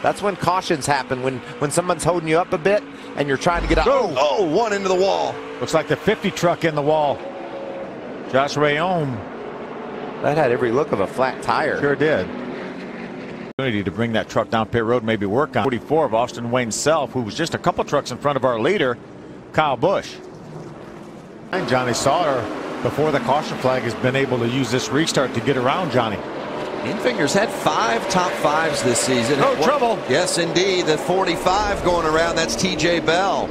That's when cautions happen, when someone's holding you up a bit and you're trying to get out. Oh, one into the wall. Looks like the 50 truck in the wall. Josh Rayom. That had every look of a flat tire. Sure did. Opportunity to bring that truck down pit road, maybe work on 44 of Austin Wayne Self, who was just a couple trucks in front of our leader, Kyle Busch. And Johnny Sauter, before the caution flag, has been able to use this restart to get around Johnny. Infingers had 5 top 5s this season. No trouble. Yes, indeed. The 45 going around. That's TJ Bell.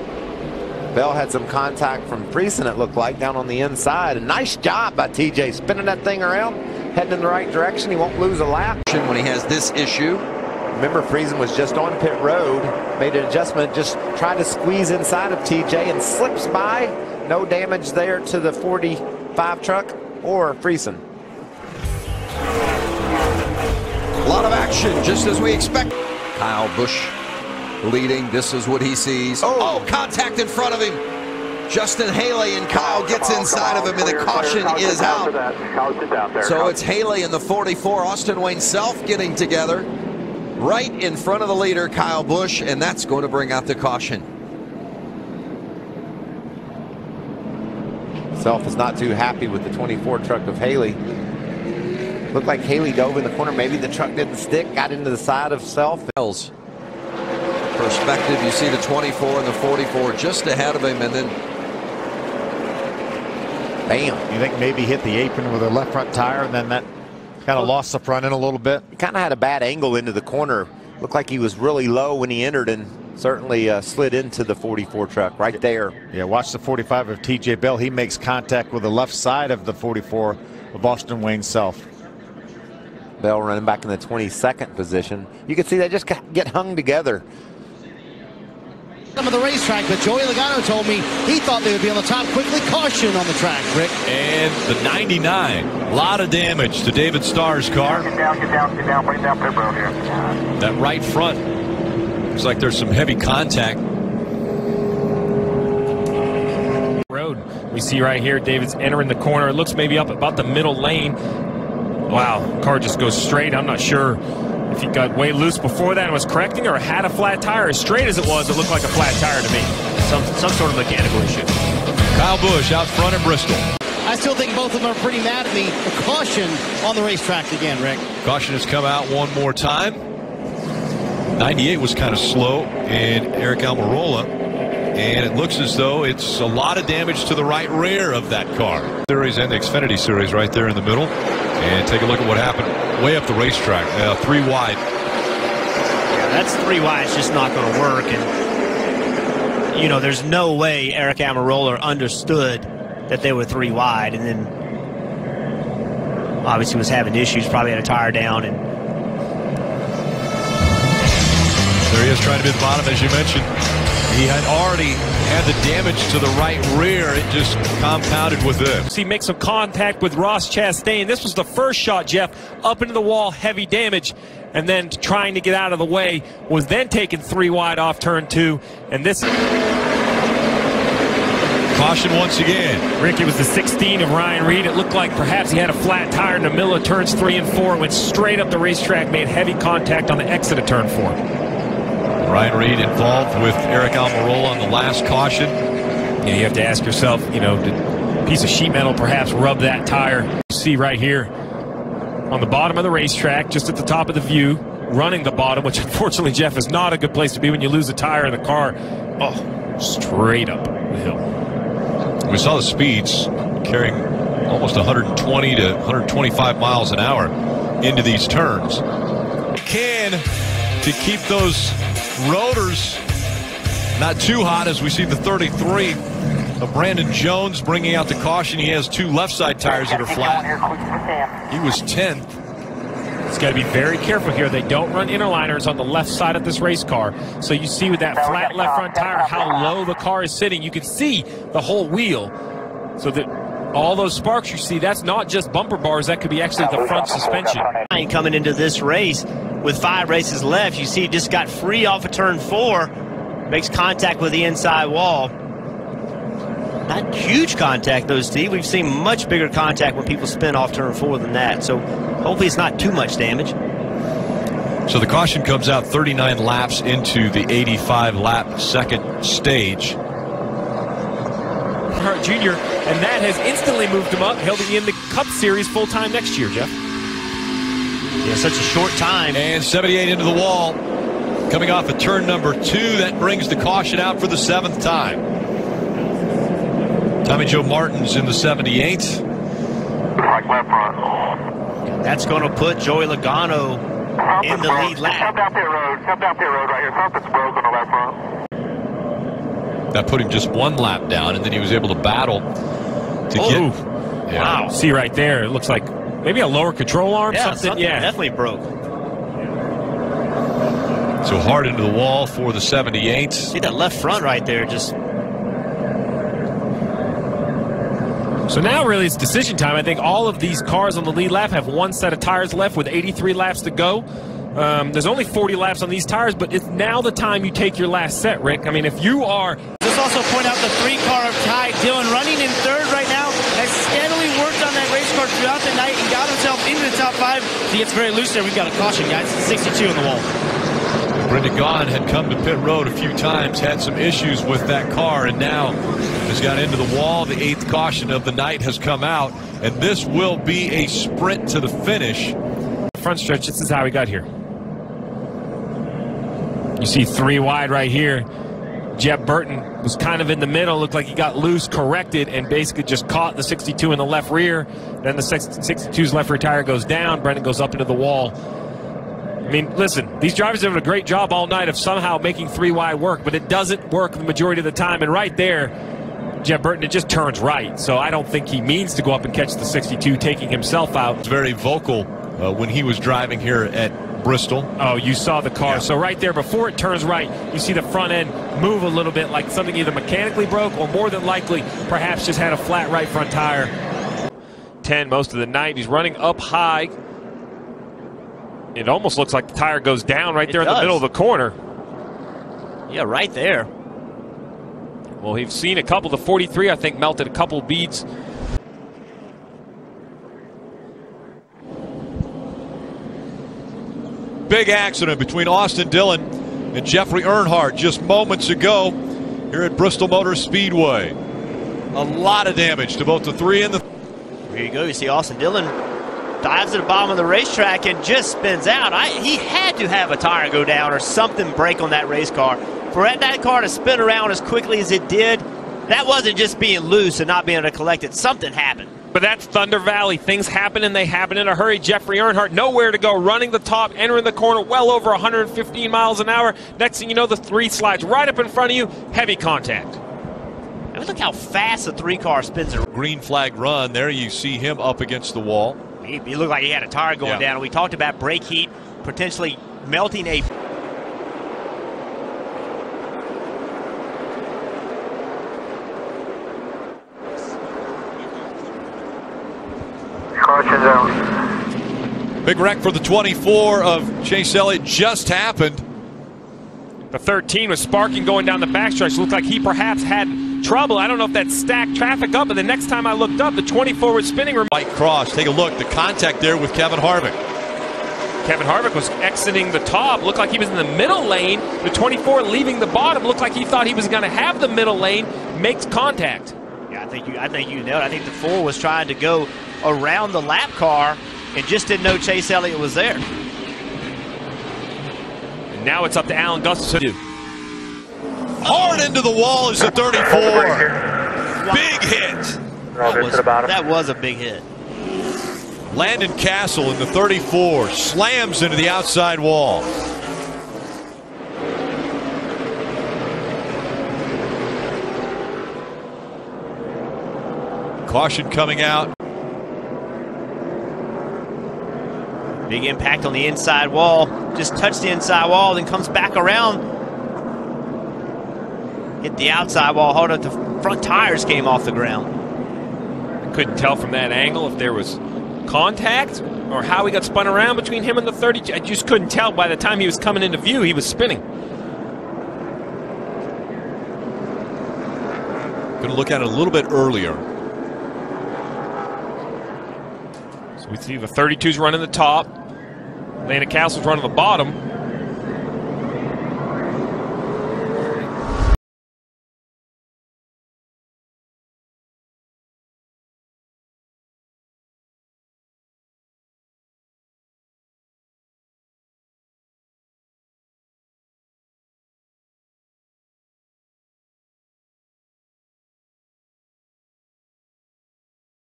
Bell had some contact from Friesen, it looked like, down on the inside. A nice job by TJ, spinning that thing around, heading in the right direction. He won't lose a lap. When he has this issue. Remember, Friesen was just on pit road, made an adjustment, just tried to squeeze inside of TJ and slips by. No damage there to the 45 truck or Friesen. A lot of action, just as we expect. Kyle Busch leading. This is what he sees. Oh, contact in front of him. Justin Haley and Kyle gets inside of him, and the caution is out. So it's Haley and the 44, Austin Wayne Self, getting together right in front of the leader, Kyle Busch, and that's going to bring out the caution. Self is not too happy with the 24 truck of Haley. Looked like Haley dove in the corner. Maybe the truck didn't stick, got into the side of Self. Perspective, you see the 24 and the 44 just ahead of him, and then bam. You think maybe hit the apron with a left front tire, and then that kind of lost the front end a little bit? He kind of had a bad angle into the corner. Looked like he was really low when he entered, and certainly slid into the 44 truck right there. Yeah, watch the 45 of TJ Bell. He makes contact with the left side of the 44 of Austin Wayne Self. Bell running back in the 22nd position. You can see they just get hung together. Some of the racetrack, but Joey Logano told me he thought they would be on the top quickly. Caution on the track, Rick. And the 99. A lot of damage to David Starr's car. Get down, bring down pit road here. That right front. Looks like there's some heavy contact. Road. We see right here, David's entering the corner. It looks maybe up about the middle lane. Wow, car just goes straight. I'm not sure if he got way loose before that and was correcting or had a flat tire. As straight as it was, it looked like a flat tire to me. Some sort of mechanical issue. Kyle Busch out front at Bristol. I still think both of them are pretty mad at me. A caution on the racetrack again, Rick. Caution has come out one more time. 98 was kind of slow, and Eric Almirola. And it looks as though it's a lot of damage to the right rear of that car. Series and the Xfinity Series right there in the middle. And take a look at what happened way up the racetrack. 3 wide. Yeah, that's 3 wide. It's just not going to work. And, you know, there't no way Eric Almirola understood that they were 3 wide. And then, obviously, was having issues. Probably had a tire down. And there he is trying to be at the bottom, as you mentioned. He had already had the damage to the right rear. It just compounded with this. He makes some contact with Ross Chastain. This was the first shot, Jeff, up into the wall, heavy damage, and then trying to get out of the way, was then taken 3 wide off turn 2, and this... Caution once again. Rick, it was the 16 of Ryan Reed. It looked like perhaps he had a flat tire in the middle of turns 3 and 4, went straight up the racetrack, made heavy contact on the exit of turn 4. Ryan Reed involved with Eric Almirola on the last caution. Yeah, you have to ask yourself, you know, did a piece of sheet metal perhaps rub that tire? You see right here on the bottom of the racetrack, just at the top of the view, running the bottom, which unfortunately, Jeff, is not a good place to be when you lose a tire in the car. Oh, straight up the hill. We saw the speeds carrying almost 120 to 125 miles an hour into these turns. Can to keep those rotors not too hot, as we see the 33 of Brandon Jones bringing out the caution. He has 2 left side tires that are flat. He was 10th. It's got to be very careful here. They don't run interliners on the left side of this race car. So you see with that flat left front tire how low the car is sitting. You can see the whole wheel. So that all those sparks you see, that's not just bumper bars. That could be actually the front suspension. coming into this race with 5 races left, you see he just got free off of turn 4, makes contact with the inside wall. Not huge contact, though, Steve. We've seen much bigger contact when people spin off turn 4 than that. So hopefully it's not too much damage. So the caution comes out 39 laps into the 85-lap second stage. Earnhardt Jr., and that has instantly moved him up. He'll be in the Cup Series full-time next year, Jeff. Yeah, such a short time. And 78 into the wall. Coming off of turn number 2, that brings the caution out for the 7th time. Tommy Joe Martin's in the 78. Like left front. That's going to put Joey Logano in the lead lap. Come down pit road. Come down pit road right here. Something's broke on the left front. That put him just 1 lap down, and then he was able to battle to get. Yeah. Wow. See right there, it looks like maybe a lower control arm. Yeah, something definitely broke. So hard into the wall for the 78. See that left front right there, just. So now really it's decision time. I think all of these cars on the lead lap have 1 set of tires left with 83 laps to go. There's only 40 laps on these tires, but it's now the time you take your last set, Rick. I mean, if you are... Just also point out the 3-car of Ty Dillon running in 3rd right now, has steadily worked on that race car throughout the night and got himself into the top 5. He gets very loose there. We've got a caution, guys. 62 on the wall. Brendan Gaughan had come to pit road a few times, had some issues with that car, and now has got into the wall. The 8th caution of the night has come out, and this will be a sprint to the finish. Front stretch, this is how he got here. You see 3 wide right here. Jeb Burton was kind of in the middle, looked like he got loose, corrected, and basically just caught the 62 in the left rear. Then the 62's left rear tire goes down. Brendan goes up into the wall. I mean, listen, these drivers have done a great job all night of somehow making 3 wide work, but it doesn't work the majority of the time. And right there, Jeb Burton, it just turns right. So I don't think he means to go up and catch the 62, taking himself out. Very vocal when he was driving here at Bristol. Oh, you saw the car. Yeah. So right there, before it turns right, you see the front end move a little bit, like something either mechanically broke or more than likely perhaps just had a flat right front tire. 10 most of the night. He's running up high. It almost looks like the tire goes down right there in the middle of the corner. Yeah, right there. Well, we've seen a couple. The 43, I think, melted a couple beads. Big accident between Austin Dillon and Jeffrey Earnhardt just moments ago here at Bristol Motor Speedway. A lot of damage to both the 3 and the... There you go. You see Austin Dillon dives to the bottom of the racetrack and just spins out. He had to have a tire go down or something break on that race car. For that car to spin around as quickly as it did, that wasn't just being loose and not being able to collect it. Something happened. But that's Thunder Valley. Things happen and they happen in a hurry. Jeffrey Earnhardt, nowhere to go, running the top, entering the corner, well over 115 miles an hour. Next thing you know, the 3 slides right up in front of you. Heavy contact. I mean, look how fast the 3-car spins around. Green flag run. There you see him up against the wall. He looked like he had a tire going down. We talked about brake heat potentially melting a... Caution zone. Big wreck for the 24 of Chase Elliott just happened. The 13 was sparking going down the backstretch. Looked like he perhaps had trouble. I don't know if that stacked traffic up, but the next time I looked up, the 24 was spinning. White cross. Take a look. The contact there with Kevin Harvick. Kevin Harvick was exiting the top. Looked like he was in the middle lane. The 24 leaving the bottom. Looked like he thought he was going to have the middle lane. Makes contact. Yeah, I think you nailed it. I think the 4 was trying to go around the lap car and just didn't know Chase Elliott was there. And now it's up to Alan Gus to do. Hard into the wall is the 34. Big hit. That was a big hit. Landon Castle in the 34 slams into the outside wall. Caution coming out. Big impact on the inside wall. Just touched the inside wall, then comes back around. Hit the outside wall hard enough the front tires came off the ground. I couldn't tell from that angle if there was contact or how he got spun around between him and the 30. I just couldn't tell. By the time he was coming into view, he was spinning. Going to look at it a little bit earlier. So we see the 32's running the top. Landon Castle's running the bottom.